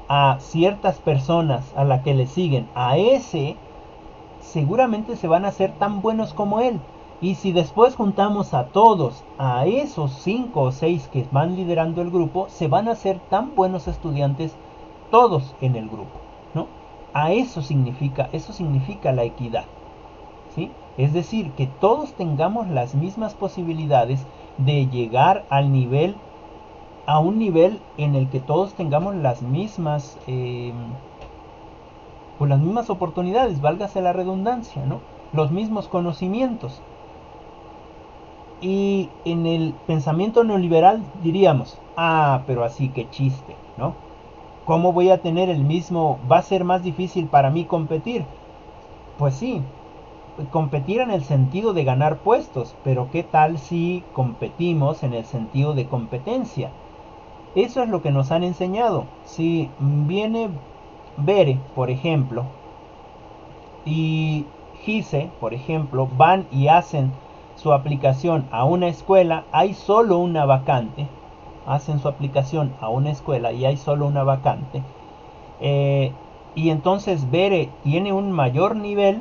a ciertas personas a la que le siguen, a ese seguramente se van a hacer tan buenos como él. Y si después juntamos a todos, a esos 5 o 6 que van liderando el grupo, se van a hacer tan buenos estudiantes todos en el grupo, ¿no? Eso significa la equidad, ¿sí? Es decir, que todos tengamos las mismas posibilidades de llegar a un nivel en el que todos tengamos las mismas oportunidades, válgase la redundancia, ¿no? Los mismos conocimientos. Y en el pensamiento neoliberal diríamos, pero así que chiste, ¿no? ¿Cómo voy a tener el mismo? ¿Va a ser más difícil para mí competir? Pues sí, competir en el sentido de ganar puestos, pero ¿qué tal si competimos en el sentido de competencia? Eso es lo que nos han enseñado. Si viene Bere, por ejemplo, y Gise, por ejemplo, van y hacen su aplicación a una escuela, hay solo una vacante, hacen su aplicación a una escuela y hay solo una vacante, y entonces Bere tiene un mayor nivel,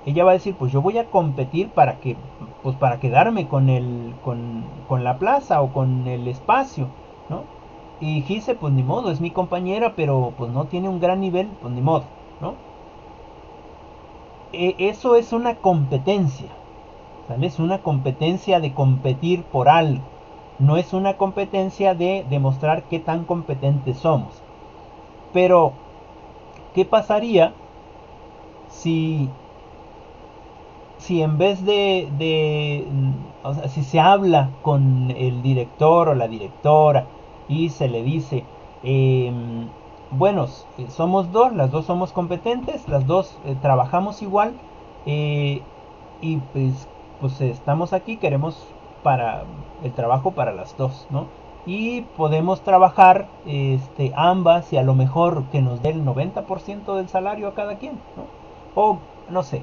ella va a decir, pues yo voy a competir para quedarme con la plaza o con el espacio, ¿no? Y Gise, pues ni modo, es mi compañera, pero pues no tiene un gran nivel, pues ni modo, ¿no? Eso es una competencia, ¿sale? Es una competencia de competir por algo. No es una competencia de demostrar qué tan competentes somos. Pero, ¿qué pasaría si, si en vez o sea, si se habla con el director o la directora y se le dice, bueno, somos dos, las dos somos competentes, las dos trabajamos igual, eh, y pues estamos aquí, queremos para el trabajo para las dos, ¿no? Y podemos trabajar ambas y a lo mejor que nos dé el 90% del salario a cada quien, ¿no? O no sé,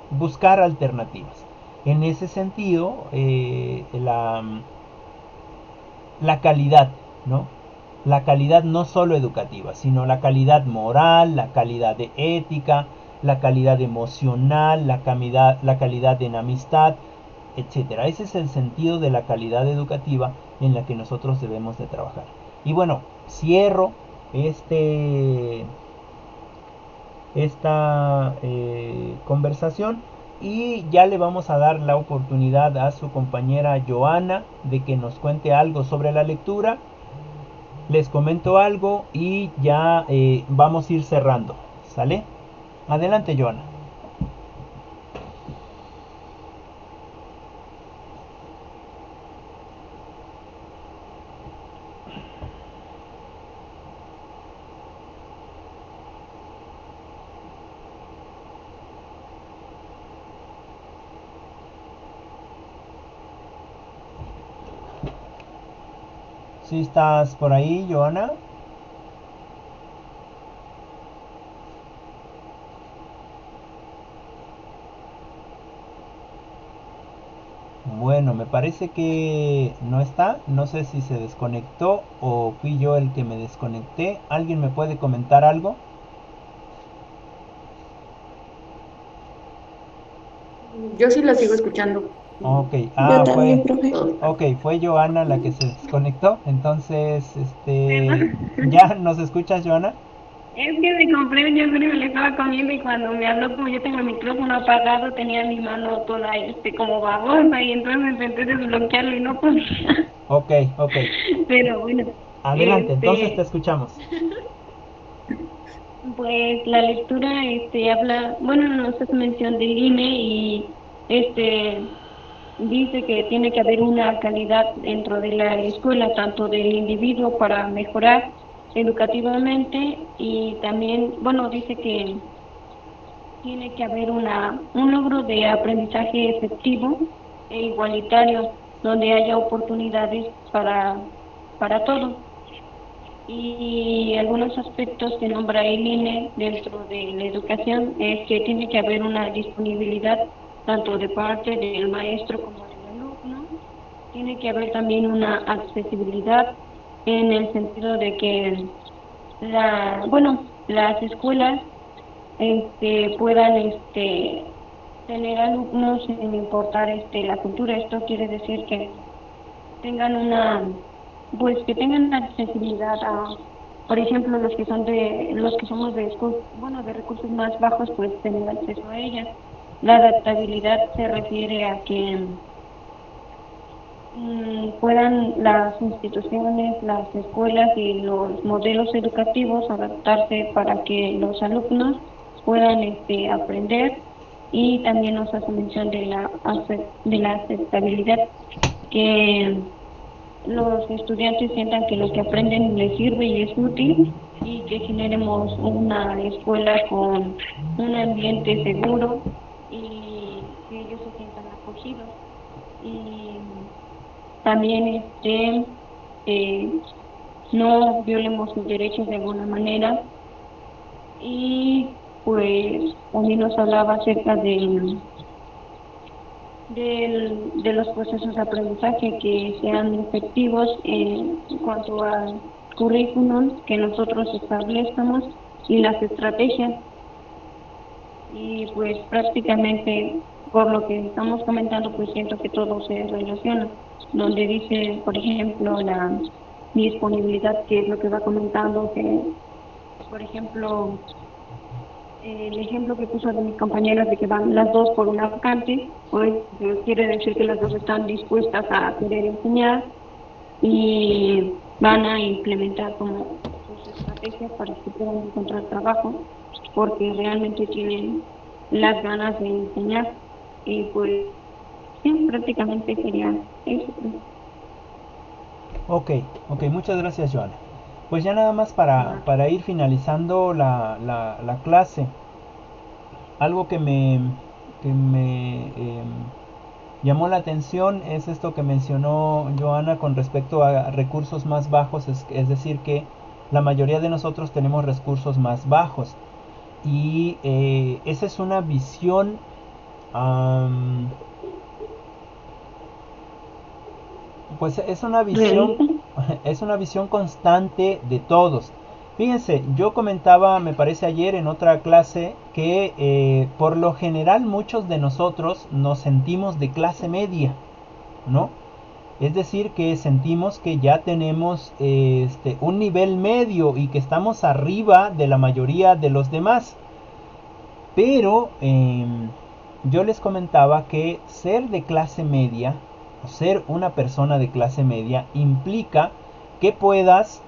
buscar alternativas. En ese sentido, la calidad, ¿no? La calidad no solo educativa, sino la calidad moral, la calidad de ética, la calidad emocional, la calidad en amistad, etcétera. Ese es el sentido de la calidad educativa en la que nosotros debemos de trabajar. Y bueno, cierro esta conversación y ya le vamos a dar la oportunidad a su compañera Joana de que nos cuente algo sobre la lectura. Les comento algo y ya vamos a ir cerrando, ¿sale? Adelante, Joana. ¿Sí estás por ahí, Joana? Bueno, me parece que no está. No sé si se desconectó o fui yo el que me desconecté. ¿Alguien me puede comentar algo? Yo sí la sigo escuchando. Ok, Yo también, profe. Todo. fue Joana la que se desconectó. Entonces, Perdón. ¿ya nos escuchas, Joana? Es que me compré un yogur y me lo estaba comiendo y cuando me habló, como yo tengo el micrófono apagado, tenía mi mano toda como babosa y entonces intenté desbloquearlo y no podía. Ok, ok. Pero bueno, Adelante, entonces te este, escuchamos. pues la lectura habla, bueno, nos hace mención del INE y este dice que tiene que haber una calidad dentro de la escuela, tanto del individuo para mejorar educativamente y también, bueno, dice que tiene que haber un logro de aprendizaje efectivo e igualitario, donde haya oportunidades para todos. Y algunos aspectos que nombra el INE dentro de la educación es que tiene que haber una disponibilidad tanto de parte del maestro como del alumno. Tiene que haber también una accesibilidad en el sentido de que las escuelas puedan tener alumnos sin importar la cultura. Esto quiere decir que tengan que tengan accesibilidad a, por ejemplo, los que somos de recursos más bajos, pues tener acceso a ellas. La adaptabilidad se refiere a que puedan las instituciones, las escuelas y los modelos educativos adaptarse para que los alumnos puedan aprender y también nos hace mención de la aceptabilidad, que los estudiantes sientan que lo que aprenden les sirve y es útil y que generemos una escuela con un ambiente seguro y que ellos se sientan acogidos. Y también eh, no violemos sus derechos de alguna manera y pues también nos hablaba acerca de los procesos de aprendizaje que sean efectivos en cuanto al currículum que nosotros establezcamos y las estrategias. Y pues prácticamente por lo que estamos comentando, pues siento que todo se relaciona, donde dice, por ejemplo, la disponibilidad, que es lo que va comentando, que, por ejemplo, el ejemplo que puso de mis compañeras de que van las dos por una vacante, pues quiere decir que las dos están dispuestas a querer enseñar y van a implementar como sus estrategias para que puedan encontrar trabajo, porque realmente tienen las ganas de enseñar. Y pues sí, prácticamente sería eso. Ok, ok, muchas gracias, Joana. Pues ya nada más para ir finalizando la clase, algo que me llamó la atención es esto que mencionó Joana con respecto a recursos más bajos, es decir, que la mayoría de nosotros tenemos recursos más bajos. Y esa es una visión, am, pues Realista. es una visión constante de todos. Fíjense, yo comentaba, me parece ayer en otra clase, que por lo general muchos de nosotros nos sentimos de clase media, ¿no? Es decir, que sentimos que ya tenemos un nivel medio y que estamos arriba de la mayoría de los demás. Pero yo les comentaba que ser de clase media, o ser una persona de clase media, implica que puedas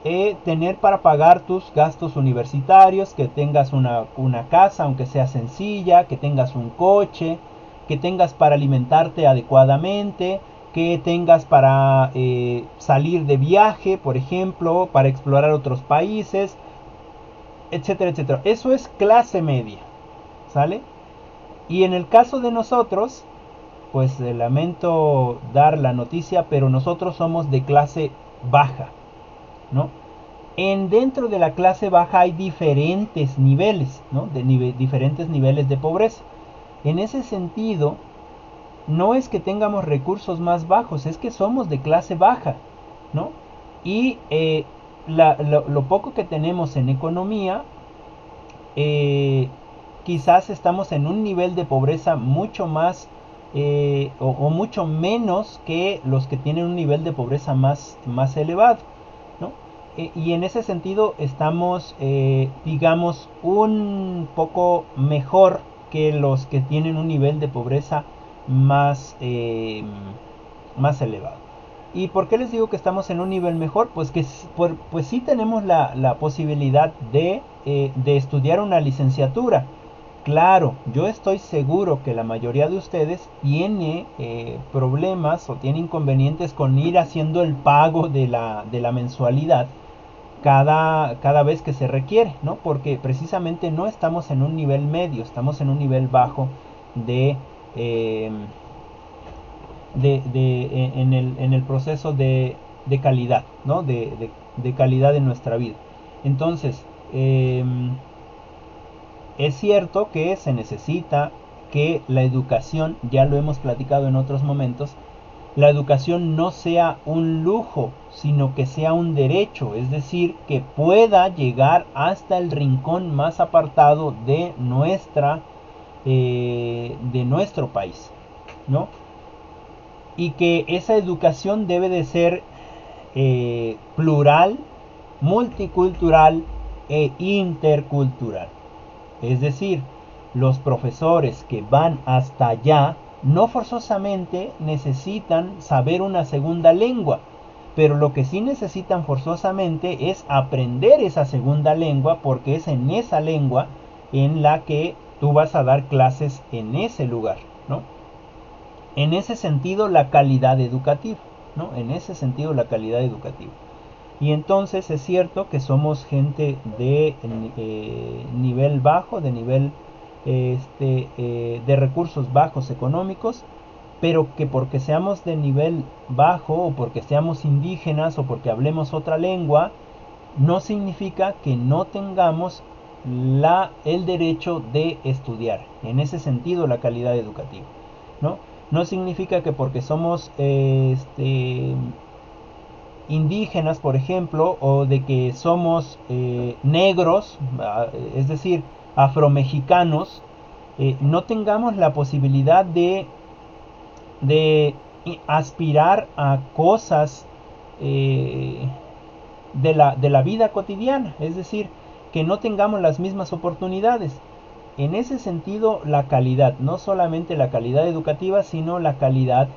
tener para pagar tus gastos universitarios, que tengas una casa, aunque sea sencilla, que tengas un coche, que tengas para alimentarte adecuadamente, que tengas para salir de viaje, por ejemplo, para explorar otros países, etcétera, etcétera. Eso es clase media, ¿sale? Y en el caso de nosotros, pues lamento dar la noticia, pero nosotros somos de clase baja, ¿no? Dentro de la clase baja hay diferentes niveles, ¿no? Diferentes niveles de pobreza. En ese sentido, no es que tengamos recursos más bajos, es que somos de clase baja, ¿no? Y lo poco que tenemos en economía, quizás estamos en un nivel de pobreza mucho más o mucho menos que los que tienen un nivel de pobreza más elevado, ¿no? Y en ese sentido estamos, digamos, un poco mejor que los que tienen un nivel de pobreza más elevado. ¿Y por qué les digo que estamos en un nivel mejor? Pues que pues sí tenemos la posibilidad de estudiar una licenciatura. Claro, yo estoy seguro que la mayoría de ustedes tiene problemas o tiene inconvenientes con ir haciendo el pago de la mensualidad cada vez que se requiere, ¿no? Porque precisamente no estamos en un nivel medio, estamos en un nivel bajo de, eh, en el proceso de calidad, ¿no? De calidad en nuestra vida. Entonces, es cierto que se necesita que la educación, ya lo hemos platicado en otros momentos, la educación no sea un lujo, sino que sea un derecho, es decir, que pueda llegar hasta el rincón más apartado de nuestro país, ¿no? Y que esa educación debe de ser plural, multicultural e intercultural. Es decir, los profesores que van hasta allá no forzosamente necesitan saber una segunda lengua, pero lo que sí necesitan forzosamente es aprender esa segunda lengua, porque es en esa lengua en la que tú vas a dar clases en ese lugar, ¿no? En ese sentido, la calidad educativa, ¿no? En ese sentido, la calidad educativa. Y entonces es cierto que somos gente de nivel bajo, de nivel de recursos bajos económicos, pero que porque seamos de nivel bajo o porque seamos indígenas o porque hablemos otra lengua, no significa que no tengamos el derecho de estudiar. En ese sentido, la calidad educativa, ¿no? No significa que porque somos indígenas, por ejemplo, o de que somos negros, es decir, afromexicanos, no tengamos la posibilidad de aspirar a cosas de la vida cotidiana, es decir, que no tengamos las mismas oportunidades. En ese sentido, la calidad, no solamente la calidad educativa, sino la calidad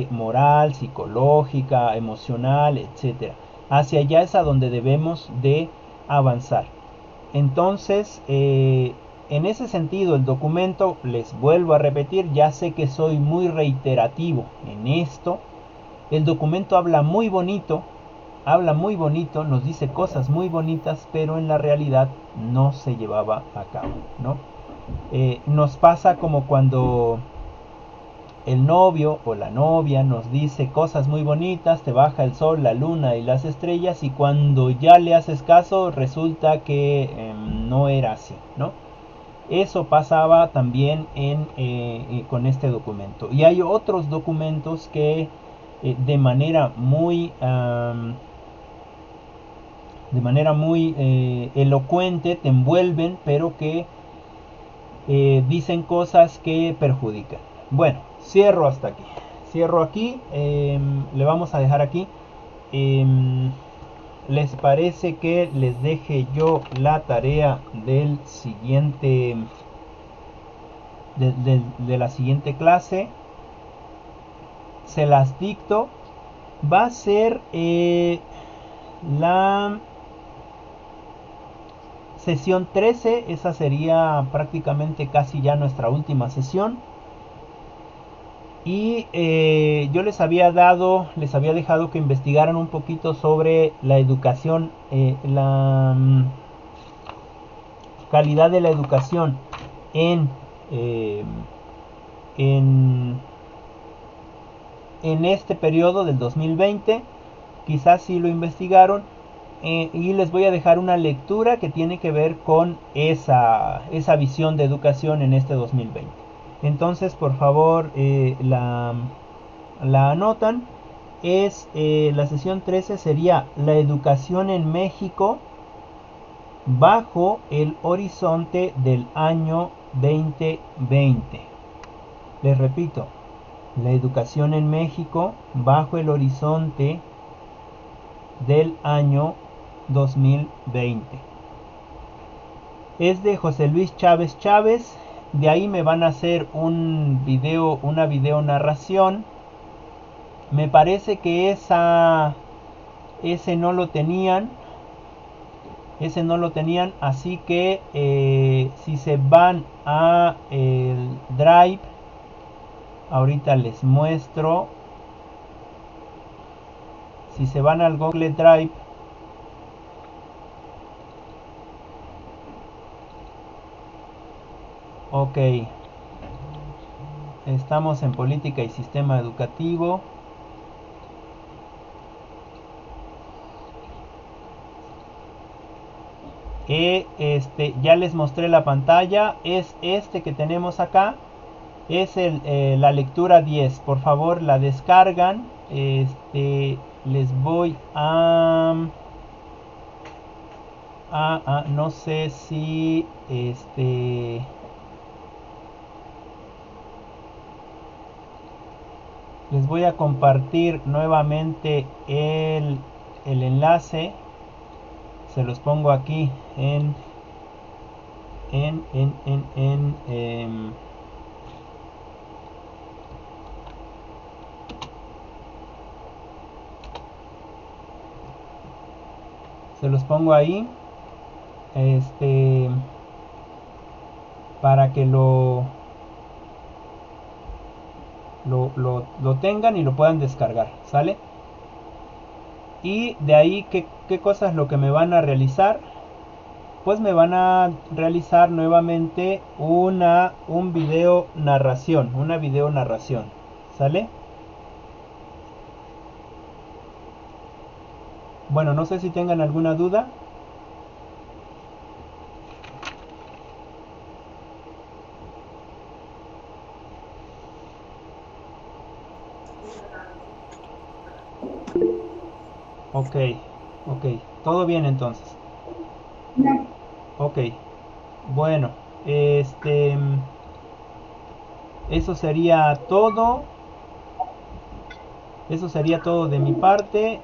moral, psicológica, emocional, etcétera. Hacia allá es a donde debemos de avanzar. Entonces, en ese sentido, el documento, les vuelvo a repetir, ya sé que soy muy reiterativo en esto. El documento habla muy bonito, nos dice cosas muy bonitas, pero en la realidad no se llevaba a cabo, ¿no? Nos pasa como cuando el novio o la novia nos dice cosas muy bonitas, te baja el sol, la luna y las estrellas, y cuando ya le haces caso resulta que no era así, ¿no? Eso pasaba también con este documento. Y hay otros documentos que de manera muy elocuente te envuelven, pero que dicen cosas que perjudican. Bueno, cierro hasta aquí. Cierro aquí. Le vamos a dejar aquí. ¿Les parece que les deje yo la tarea del siguiente de la siguiente clase? Se las dicto. Va a ser la sesión 13, esa sería prácticamente casi ya nuestra última sesión. Y yo les había dejado que investigaran un poquito sobre la educación, la calidad de la educación en, en este periodo del 2020. Quizás sí lo investigaron. Y les voy a dejar una lectura que tiene que ver con esa visión de educación en este 2020. Entonces, por favor, la anotan. La sesión 13 sería la educación en México bajo el horizonte del año 2020. Les repito, la educación en México bajo el horizonte del año 2020. Es de José Luis Chávez Chávez. De ahí me van a hacer un video, una video narración. Me parece que ese no lo tenían. Ese no lo tenían, así que si se van a el Drive, ahorita les muestro. Si se van al Google Drive, ok, estamos en política y sistema educativo. Ya les mostré la pantalla. Es este que tenemos acá. Es la lectura 10. Por favor, la descargan. Les voy no sé si les voy a compartir nuevamente el enlace. Se los pongo aquí se los pongo ahí, para que lo tengan y lo puedan descargar, ¿sale? Y de ahí, ¿qué cosa es lo que me van a realizar? Pues me van a realizar nuevamente una video narración, ¿sale? Bueno, no sé si tengan alguna duda. Ok, todo bien entonces. Ok, bueno, eso sería todo. Eso sería todo de mi parte.